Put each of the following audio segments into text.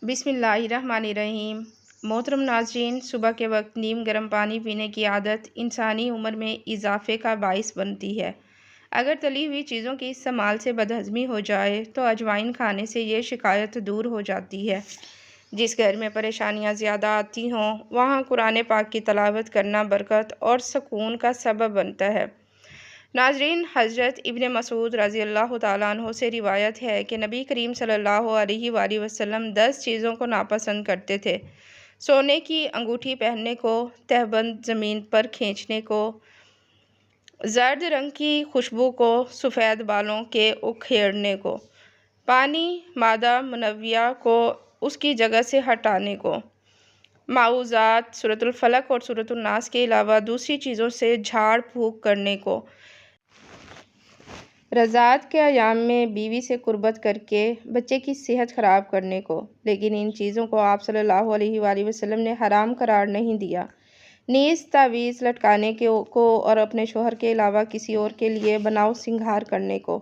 بسم اللہ الرحمن الرحیم۔ محترم ناظرین، صبح کے وقت نیم گرم پانی پینے کی عادت انسانی عمر میں اضافے کا باعث بنتی ہے۔ اگر تلی ہوئی چیزوں کی استعمال سے بدہضمی ہو جائے تو اجوائن کھانے سے یہ شکایت دور ہو جاتی ہے۔ جس گھر میں پریشانیاں زیادہ آتی ہوں وہاں قرآن پاک کی تلاوت کرنا برکت اور سکون کا سبب بنتا ہے۔ ناظرین، حضرت ابن مسعود رضی اللہ تعالیٰ عنہ سے روایت ہے کہ نبی کریم صلی اللہ علیہ وآلہ وسلم 10 چیزوں کو ناپسند کرتے تھے: سونے کی انگوٹھی پہننے کو، تہبند زمین پر کھینچنے کو، زرد رنگ کی خوشبو کو، سفید بالوں کے اکھیڑنے کو، پانی مادہ منویہ کو اس کی جگہ سے ہٹانے کو، معوذات سورۃ الفلق اور سورۃ الناس کے علاوہ دوسری چیزوں سے جھاڑ پھونک کرنے کو، رضاعت کے ایام میں بیوی سے قربت کر کے بچے کی صحت خراب کرنے کو۔ لیکن ان چیزوں کو آپ صلی اللہ علیہ وآلہ وسلم نے حرام قرار نہیں دیا۔ نیز تعویذ لٹکانے کو اور اپنے شوہر کے علاوہ کسی اور کے لیے بناؤ سنگھار کرنے کو۔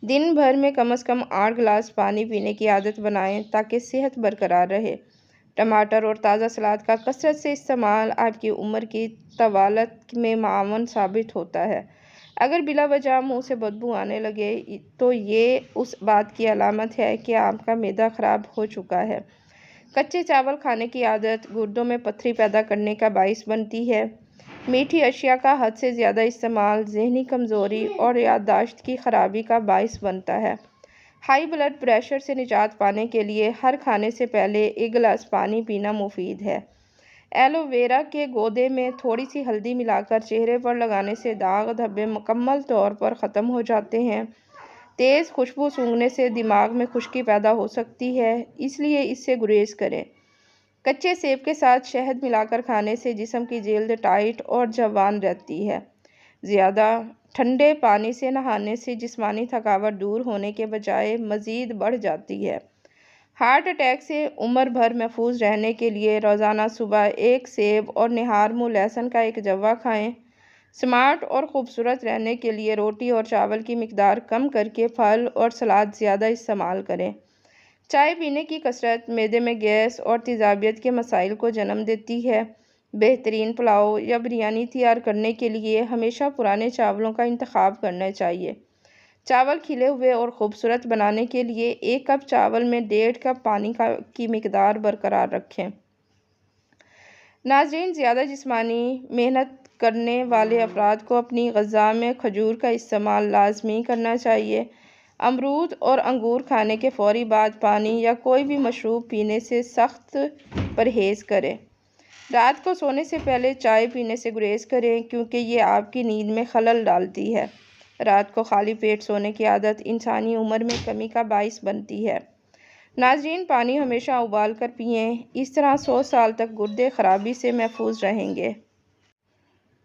دن بھر میں کم از کم 8 گلاس پانی پینے کی عادت بنائیں تاکہ صحت برقرار رہے۔ ٹماٹر اور تازہ سلاد کا کثرت سے استعمال آپ کی عمر کی طوالت میں معاون ثابت ہوتا ہے۔ اگر بلا وجہ منہ سے بدبو آنے لگے تو یہ اس بات کی علامت ہے کہ آپ کا معدہ خراب ہو چکا ہے۔ کچے چاول کھانے کی عادت گردوں میں پتھری پیدا کرنے کا باعث بنتی ہے۔ میٹھی اشیاء کا حد سے زیادہ استعمال ذہنی کمزوری اور یادداشت کی خرابی کا باعث بنتا ہے۔ ہائی بلڈ پریشر سے نجات پانے کے لیے ہر کھانے سے پہلے 1 گلاس پانی پینا مفید ہے۔ ایلو ویرا کے گودے میں تھوڑی سی ہلدی ملا کر چہرے پر لگانے سے داغ دھبے مکمل طور پر ختم ہو جاتے ہیں۔ تیز خوشبو سونگھنے سے دماغ میں خشکی پیدا ہو سکتی ہے، اس لیے اس سے گریز کریں۔ کچے سیب کے ساتھ شہد ملا کر کھانے سے جسم کی جلد ٹائٹ اور جوان رہتی ہے۔ زیادہ ٹھنڈے پانی سے نہانے سے جسمانی تھکاوٹ دور ہونے کے بجائے مزید بڑھ جاتی ہے۔ ہارٹ اٹیک سے عمر بھر محفوظ رہنے کے لیے روزانہ صبح 1 سیب اور نہار منہ لہسن کا 1 جوا کھائیں۔ سمارٹ اور خوبصورت رہنے کے لیے روٹی اور چاول کی مقدار کم کر کے پھل اور سلاد زیادہ استعمال کریں۔ چائے پینے کی کثرت معدے میں گیس اور تیزابیت کے مسائل کو جنم دیتی ہے۔ بہترین پلاؤ یا بریانی تیار کرنے کے لیے ہمیشہ پرانے چاولوں کا انتخاب کرنا چاہیے۔ چاول کھلے ہوئے اور خوبصورت بنانے کے لیے 1 کپ چاول میں 1.5 کپ پانی کی مقدار برقرار رکھیں۔ ناظرین، زیادہ جسمانی محنت کرنے والے افراد کو اپنی غذا میں کھجور کا استعمال لازمی کرنا چاہیے۔ امرود اور انگور کھانے کے فوری بعد پانی یا کوئی بھی مشروب پینے سے سخت پرہیز کریں۔ رات کو سونے سے پہلے چائے پینے سے گریز کریں کیونکہ یہ آپ کی نیند میں خلل ڈالتی ہے۔ رات کو خالی پیٹ سونے کی عادت انسانی عمر میں کمی کا باعث بنتی ہے۔ ناظرین، پانی ہمیشہ ابال کر پئیں، اس طرح 100 سال تک گردے خرابی سے محفوظ رہیں گے۔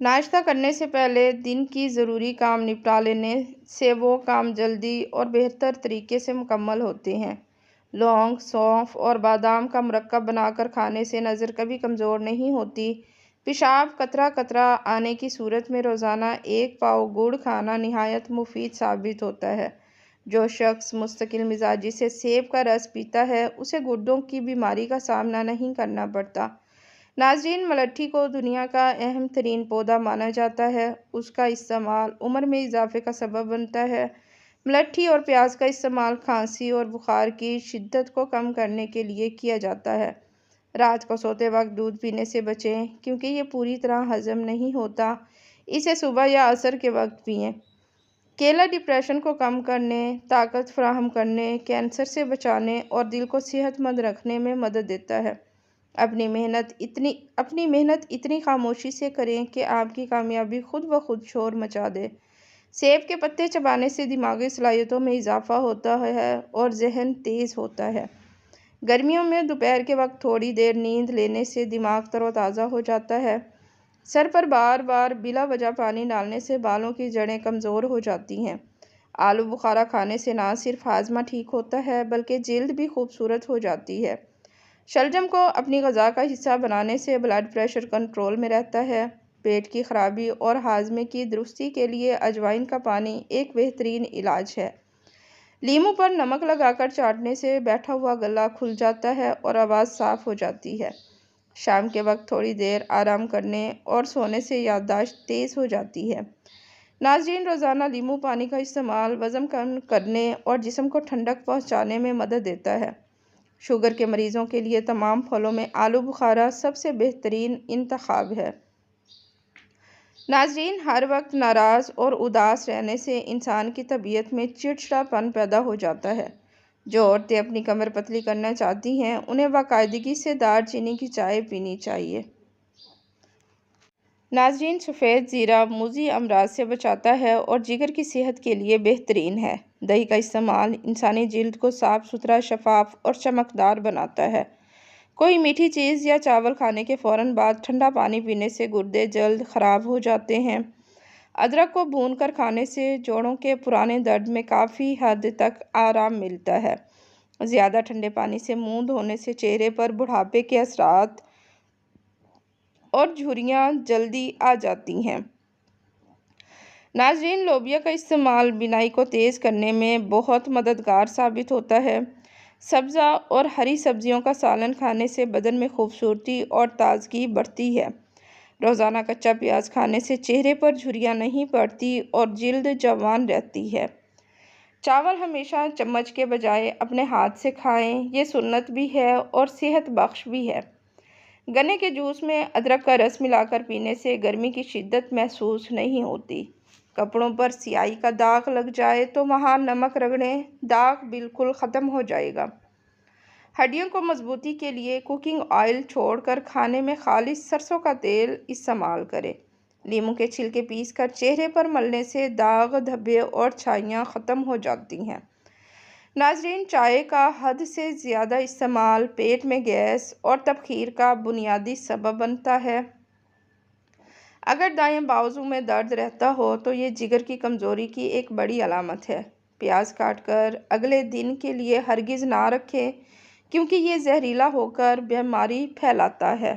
ناشتہ کرنے سے پہلے دن کی ضروری کام نپٹا لینے سے وہ کام جلدی اور بہتر طریقے سے مکمل ہوتے ہیں۔ لونگ، سونف اور بادام کا مرکب بنا کر کھانے سے نظر کبھی کمزور نہیں ہوتی۔ پیشاب قطرہ قطرہ آنے کی صورت میں روزانہ 1 پاؤ گڑ کھانا نہایت مفید ثابت ہوتا ہے۔ جو شخص مستقل مزاجی سے سیب کا رس پیتا ہے اسے گردوں کی بیماری کا سامنا نہیں کرنا پڑتا۔ ناظرین، ملٹھی کو دنیا کا اہم ترین پودا مانا جاتا ہے۔ اس کا استعمال عمر میں اضافے کا سبب بنتا ہے۔ ملٹھی اور پیاز کا استعمال کھانسی اور بخار کی شدت کو کم کرنے کے لیے کیا جاتا ہے۔ رات کو سوتے وقت دودھ پینے سے بچیں کیونکہ یہ پوری طرح ہضم نہیں ہوتا، اسے صبح یا عصر کے وقت پئیں۔ کیلا ڈپریشن کو کم کرنے، طاقت فراہم کرنے، کینسر سے بچانے اور دل کو صحت مند رکھنے میں مدد دیتا ہے۔ اپنی محنت اتنی خاموشی سے کریں کہ آپ کی کامیابی خود بخود شور مچا دے۔ سیب کے پتے چبانے سے دماغی صلاحیتوں میں اضافہ ہوتا ہے اور ذہن تیز ہوتا ہے۔ گرمیوں میں دوپہر کے وقت تھوڑی دیر نیند لینے سے دماغ تر و تازہ ہو جاتا ہے۔ سر پر بار بار بلا وجہ پانی ڈالنے سے بالوں کی جڑیں کمزور ہو جاتی ہیں۔ آلو بخارا کھانے سے نہ صرف ہاضمہ ٹھیک ہوتا ہے بلکہ جلد بھی خوبصورت ہو جاتی ہے۔ شلجم کو اپنی غذا کا حصہ بنانے سے بلڈ پریشر کنٹرول میں رہتا ہے۔ پیٹ کی خرابی اور ہاضمے کی درستی کے لیے اجوائن کا پانی ایک بہترین علاج ہے۔ لیموں پر نمک لگا کر چاٹنے سے بیٹھا ہوا گلا کھل جاتا ہے اور آواز صاف ہو جاتی ہے۔ شام کے وقت تھوڑی دیر آرام کرنے اور سونے سے یادداشت تیز ہو جاتی ہے۔ ناظرین، روزانہ لیموں پانی کا استعمال وزن کم کرنے اور جسم کو ٹھنڈک پہنچانے میں مدد دیتا ہے۔ شوگر کے مریضوں کے لیے تمام پھلوں میں آلو بخارا سب سے بہترین انتخاب ہے۔ ناظرین، ہر وقت ناراض اور اداس رہنے سے انسان کی طبیعت میں چڑچڑاپن پیدا ہو جاتا ہے۔ جو عورتیں اپنی کمر پتلی کرنا چاہتی ہیں انہیں باقاعدگی سے دار چینی کی چائے پینی چاہیے۔ ناظرین، سفید زیرہ موذی امراض سے بچاتا ہے اور جگر کی صحت کے لیے بہترین ہے۔ دہی کا استعمال انسانی جلد کو صاف ستھرا، شفاف اور چمکدار بناتا ہے۔ کوئی میٹھی چیز یا چاول کھانے کے فوراً بعد ٹھنڈا پانی پینے سے گردے جلد خراب ہو جاتے ہیں۔ ادرک کو بھون کر کھانے سے جوڑوں کے پرانے درد میں کافی حد تک آرام ملتا ہے۔ زیادہ ٹھنڈے پانی سے منہ دھونے سے چہرے پر بڑھاپے کے اثرات اور جھریاں جلدی آ جاتی ہیں۔ ناظرین، لوبیا کا استعمال بینائی کو تیز کرنے میں بہت مددگار ثابت ہوتا ہے۔ سبزہ اور ہری سبزیوں کا سالن کھانے سے بدن میں خوبصورتی اور تازگی بڑھتی ہے۔ روزانہ کچا پیاز کھانے سے چہرے پر جھریاں نہیں پڑتی اور جلد جوان رہتی ہے۔ چاول ہمیشہ چمچ کے بجائے اپنے ہاتھ سے کھائیں، یہ سنت بھی ہے اور صحت بخش بھی ہے۔ گنے کے جوس میں ادرک کا رس ملا کر پینے سے گرمی کی شدت محسوس نہیں ہوتی۔ کپڑوں پر سیاہی کا داغ لگ جائے تو وہاں نمک رگڑیں، داغ بالکل ختم ہو جائے گا۔ ہڈیوں کو مضبوطی کے لیے کوکنگ آئل چھوڑ کر کھانے میں خالص سرسوں کا تیل استعمال کریں۔ لیموں کے چھلکے پیس کر چہرے پر ملنے سے داغ، دھبے اور چھائیاں ختم ہو جاتی ہیں۔ ناظرین، چائے کا حد سے زیادہ استعمال پیٹ میں گیس اور تبخیر کا بنیادی سبب بنتا ہے۔ اگر دائیں بازو میں درد رہتا ہو تو یہ جگر کی کمزوری کی ایک بڑی علامت ہے۔ پیاز کاٹ کر اگلے دن کے لیے ہرگز نہ رکھیں کیونکہ یہ زہریلا ہو کر بیماری پھیلاتا ہے۔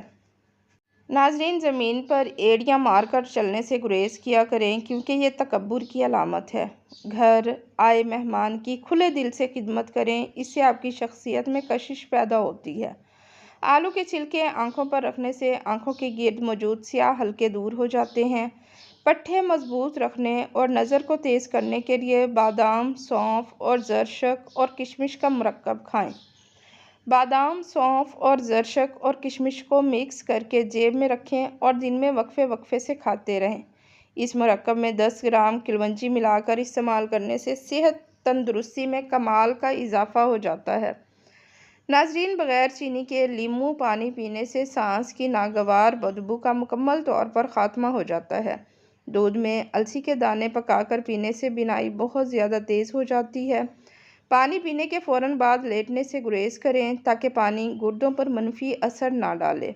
ناظرین، زمین پر ایڑیاں مار کر چلنے سے گریز کیا کریں کیونکہ یہ تکبر کی علامت ہے۔ گھر آئے مہمان کی کھلے دل سے خدمت کریں، اس سے آپ کی شخصیت میں کشش پیدا ہوتی ہے۔ آلو کے چھلکے آنکھوں پر رکھنے سے آنکھوں کے گرد موجود سیاہ حلقے دور ہو جاتے ہیں۔ پٹھے مضبوط رکھنے اور نظر کو تیز کرنے کے لیے بادام، سونف اور زرشک اور کشمش کا مرکب کھائیں۔ بادام، سونف اور زرشک اور کشمش کو مکس کر کے جیب میں رکھیں اور دن میں وقفے وقفے سے کھاتے رہیں۔ اس مرکب میں 10 گرام کلونجی ملا کر استعمال کرنے سے صحت تندرستی میں کمال کا اضافہ ہو جاتا ہے۔ ناظرین، بغیر چینی کے لیموں پانی پینے سے سانس کی ناگوار بدبو کا مکمل طور پر خاتمہ ہو جاتا ہے۔ دودھ میں السی کے دانے پکا کر پینے سے بینائی بہت زیادہ تیز ہو جاتی ہے۔ پانی پینے کے فوراً بعد لیٹنے سے گریز کریں تاکہ پانی گردوں پر منفی اثر نہ ڈالے۔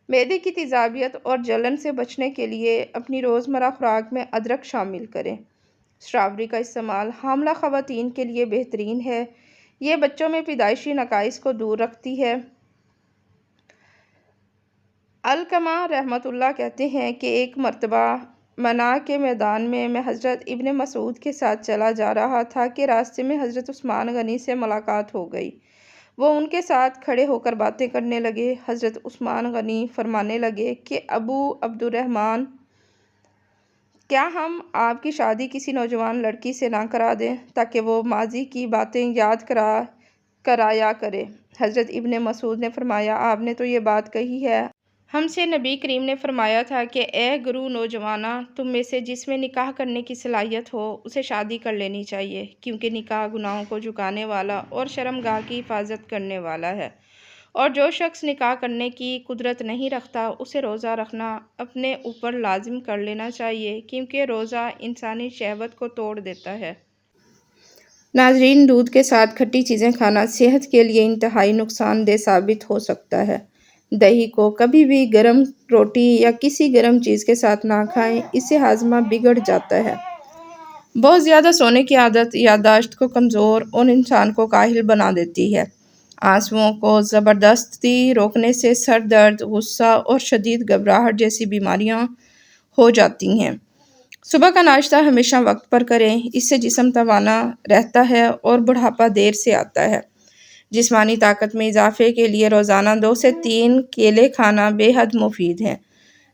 معدے کی تیزابیت اور جلن سے بچنے کے لیے اپنی روزمرہ خوراک میں ادرک شامل کریں۔ اسٹرابیری کا استعمال حاملہ خواتین کے لیے بہترین ہے۔ یہ بچوں میں پیدائشی نقائص کو دور رکھتی ہے۔ علقمہ رحمۃ اللہ کہتے ہیں کہ ایک مرتبہ منع کے میدان میں حضرت ابن مسعود کے ساتھ چلا جا رہا تھا کہ راستے میں حضرت عثمان غنی سے ملاقات ہو گئی۔ وہ ان کے ساتھ کھڑے ہو کر باتیں کرنے لگے۔ حضرت عثمان غنی فرمانے لگے کہ ابو عبد الرحمن، کیا ہم آپ کی شادی کسی نوجوان لڑکی سے نہ کرا دیں تاکہ وہ ماضی کی باتیں یاد کرایا کرے؟ حضرت ابن مسعود نے فرمایا، آپ نے تو یہ بات کہی ہے، ہم سے نبی کریم نے فرمایا تھا کہ اے گروہ نوجواناں، تم میں سے جس میں نکاح کرنے کی صلاحیت ہو اسے شادی کر لینی چاہیے، کیونکہ نکاح گناہوں کو جھکانے والا اور شرمگاہ کی حفاظت کرنے والا ہے، اور جو شخص نکاح کرنے کی قدرت نہیں رکھتا اسے روزہ رکھنا اپنے اوپر لازم کر لینا چاہیے، کیونکہ روزہ انسانی شہوت کو توڑ دیتا ہے۔ ناظرین، دودھ کے ساتھ کھٹی چیزیں کھانا صحت کے لیے انتہائی نقصان دہ ثابت ہو سکتا ہے۔ دہی کو کبھی بھی گرم روٹی یا کسی گرم چیز کے ساتھ نہ کھائیں، اس سے ہاضمہ بگڑ جاتا ہے۔ بہت زیادہ سونے کی عادت یادداشت کو کمزور اور انسان کو کاہل بنا دیتی ہے۔ آنسوؤں کو زبردستی روکنے سے سر درد، غصہ اور شدید گھبراہٹ جیسی بیماریاں ہو جاتی ہیں۔ صبح کا ناشتہ ہمیشہ وقت پر کریں، اس سے جسم توانا رہتا ہے اور بڑھاپا دیر سے آتا ہے۔ جسمانی طاقت میں اضافے کے لیے روزانہ 2 سے 3 کیلے کھانا بے حد مفید ہے۔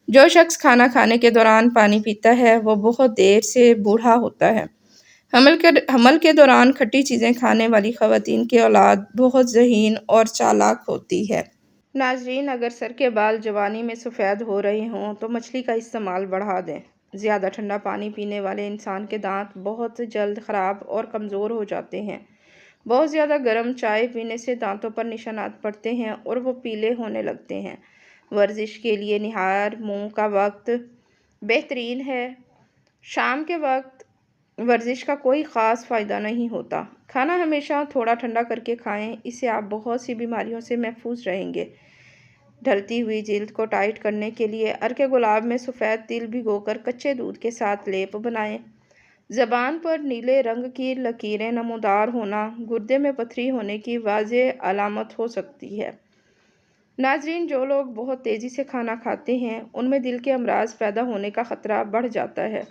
جو شخص کھانا کھانے کے دوران پانی پیتا ہے وہ بہت دیر سے بوڑھا ہوتا ہے۔ حمل کے دوران کھٹی چیزیں کھانے والی خواتین کی اولاد بہت ذہین اور چالاک ہوتی ہے۔ ناظرین، اگر سر کے بال جوانی میں سفید ہو رہے ہوں تو مچھلی کا استعمال بڑھا دیں۔ زیادہ ٹھنڈا پانی پینے والے انسان کے دانت بہت جلد خراب اور کمزور ہو جاتے ہیں۔ بہت زیادہ گرم چائے پینے سے دانتوں پر نشانات پڑتے ہیں اور وہ پیلے ہونے لگتے ہیں۔ ورزش کے لیے نہار منہ کا وقت بہترین ہے۔ شام کے وقت ورزش کا کوئی خاص فائدہ نہیں ہوتا۔ کھانا ہمیشہ تھوڑا ٹھنڈا کر کے کھائیں، اس سے آپ بہت سی بیماریوں سے محفوظ رہیں گے۔ ڈھلتی ہوئی جلد کو ٹائٹ کرنے کے لیے عرق گلاب میں سفید تل بھگو کر کچے دودھ کے ساتھ لیپ بنائیں۔ زبان پر نیلے رنگ کی لکیریں نمودار ہونا گردے میں پتھری ہونے کی واضح علامت ہو سکتی ہے۔ ناظرین، جو لوگ بہت تیزی سے کھانا کھاتے ہیں ان میں دل کے امراض پیدا ہونے کا خطرہ بڑھ جاتا ہے۔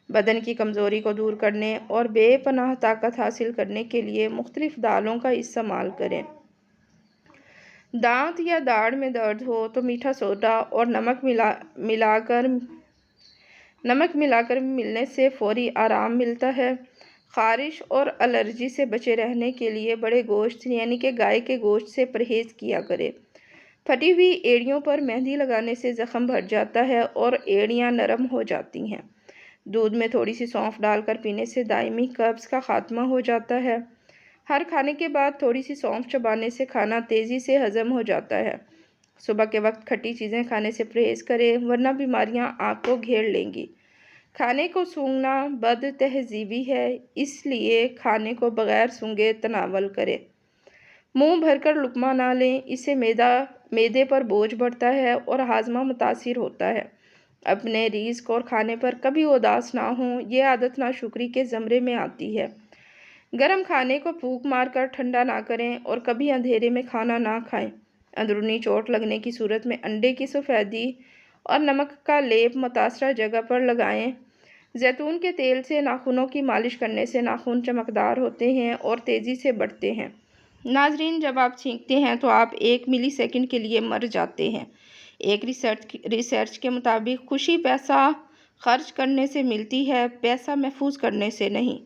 بدن کی کمزوری کو دور کرنے اور بے پناہ طاقت حاصل کرنے کے لیے مختلف دالوں کا استعمال کریں۔ دانت یا داڑھ میں درد ہو تو میٹھا سوڈا اور نمک ملا کر ملنے سے فوری آرام ملتا ہے۔ خارش اور الرجی سے بچے رہنے کے لیے بڑے گوشت یعنی کہ گائے کے گوشت سے پرہیز کیا کریں۔ پھٹی ہوئی ایڑیوں پر مہندی لگانے سے زخم بھر جاتا ہے اور ایڑیاں نرم ہو جاتی ہیں۔ دودھ میں تھوڑی سی سونف ڈال کر پینے سے دائمی قبض کا خاتمہ ہو جاتا ہے۔ ہر کھانے کے بعد تھوڑی سی سونف چبانے سے کھانا تیزی سے ہضم ہو جاتا ہے۔ صبح کے وقت کھٹی چیزیں کھانے سے پرہیز کریں ورنہ بیماریاں آپ کو گھیر لیں گی۔ کھانے کو سونگھنا بد تہذیبی ہے، اس لیے کھانے کو بغیر سونگھے تناول کریں۔ منہ بھر کر لقمہ نہ لیں، اس سے معدے پر بوجھ بڑھتا ہے اور ہاضمہ متاثر ہوتا ہے۔ اپنے رزق اور کھانے پر کبھی اداس نہ ہوں، یہ عادت ناشکری کے زمرے میں آتی ہے۔ گرم کھانے کو پھونک مار کر ٹھنڈا نہ کریں اور کبھی اندھیرے میں کھانا نہ کھائیں۔ اندرونی چوٹ لگنے کی صورت میں انڈے کی سفیدی اور نمک کا لیپ متاثرہ جگہ پر لگائیں۔ زیتون کے تیل سے ناخنوں کی مالش کرنے سے ناخن چمکدار ہوتے ہیں اور تیزی سے بڑھتے ہیں۔ ناظرین، جب آپ چھینکتے ہیں تو آپ 1 ملی سیکنڈ کے لیے مر جاتے ہیں۔ ایک ریسرچ کے مطابق خوشی پیسہ خرچ کرنے سے ملتی ہے، پیسہ محفوظ کرنے سے نہیں۔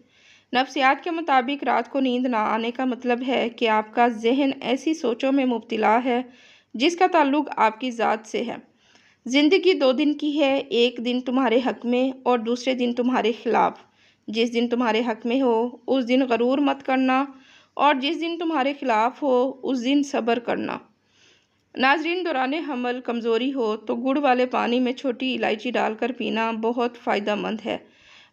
نفسیات کے مطابق رات کو نیند نہ آنے کا مطلب ہے کہ آپ کا ذہن ایسی سوچوں میں مبتلا ہے جس کا تعلق آپ کی ذات سے ہے۔ زندگی 2 دن کی ہے، ایک دن تمہارے حق میں اور دوسرے دن تمہارے خلاف۔ جس دن تمہارے حق میں ہو اس دن غرور مت کرنا اور جس دن تمہارے خلاف ہو اس دن صبر کرنا۔ ناظرین، دوران حمل کمزوری ہو تو گڑ والے پانی میں چھوٹی الائچی ڈال کر پینا بہت فائدہ مند ہے۔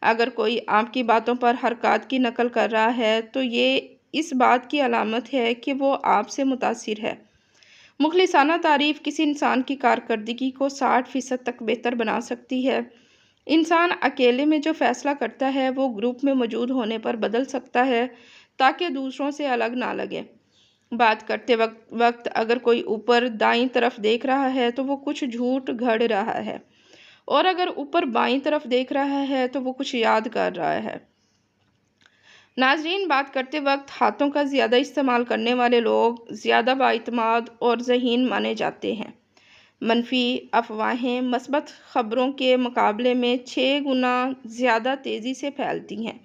اگر کوئی آپ کی باتوں پر حرکات کی نقل کر رہا ہے تو یہ اس بات کی علامت ہے کہ وہ آپ سے متاثر ہے۔ مخلصانہ تعریف کسی انسان کی کارکردگی کو 60% تک بہتر بنا سکتی ہے۔ انسان اکیلے میں جو فیصلہ کرتا ہے وہ گروپ میں موجود ہونے پر بدل سکتا ہے تاکہ دوسروں سے الگ نہ لگے۔ بات کرتے وقت اگر کوئی اوپر دائیں طرف دیکھ رہا ہے تو وہ کچھ جھوٹ گھڑ رہا ہے، اور اگر اوپر بائیں طرف دیکھ رہا ہے تو وہ کچھ یاد کر رہا ہے۔ ناظرین، بات کرتے وقت ہاتھوں کا زیادہ استعمال کرنے والے لوگ زیادہ بااعتماد اور ذہین مانے جاتے ہیں۔ منفی افواہیں مثبت خبروں کے مقابلے میں 6 گنا زیادہ تیزی سے پھیلتی ہیں۔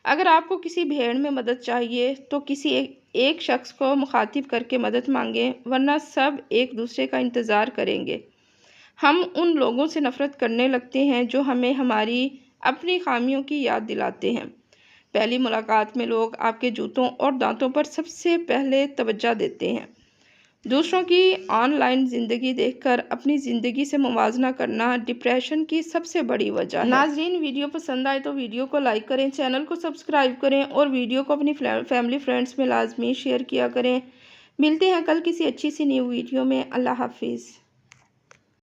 اگر آپ کو کسی بھیڑ میں مدد چاہیے تو کسی ایک شخص کو مخاطب کر کے مدد مانگیں ورنہ سب ایک دوسرے کا انتظار کریں گے۔ ہم ان لوگوں سے نفرت کرنے لگتے ہیں جو ہمیں ہماری اپنی خامیوں کی یاد دلاتے ہیں۔ پہلی ملاقات میں لوگ آپ کے جوتوں اور دانتوں پر سب سے پہلے توجہ دیتے ہیں۔ دوسروں کی آن لائن زندگی دیکھ کر اپنی زندگی سے موازنہ کرنا ڈپریشن کی سب سے بڑی وجہ ہے۔ ناظرین، ویڈیو پسند آئے تو ویڈیو کو لائک کریں، چینل کو سبسکرائب کریں اور ویڈیو کو اپنی فیملی فرینڈز میں لازمی شیئر کیا کریں۔ ملتے ہیں کل کسی اچھی سی نیو ویڈیو میں۔ اللہ حافظ۔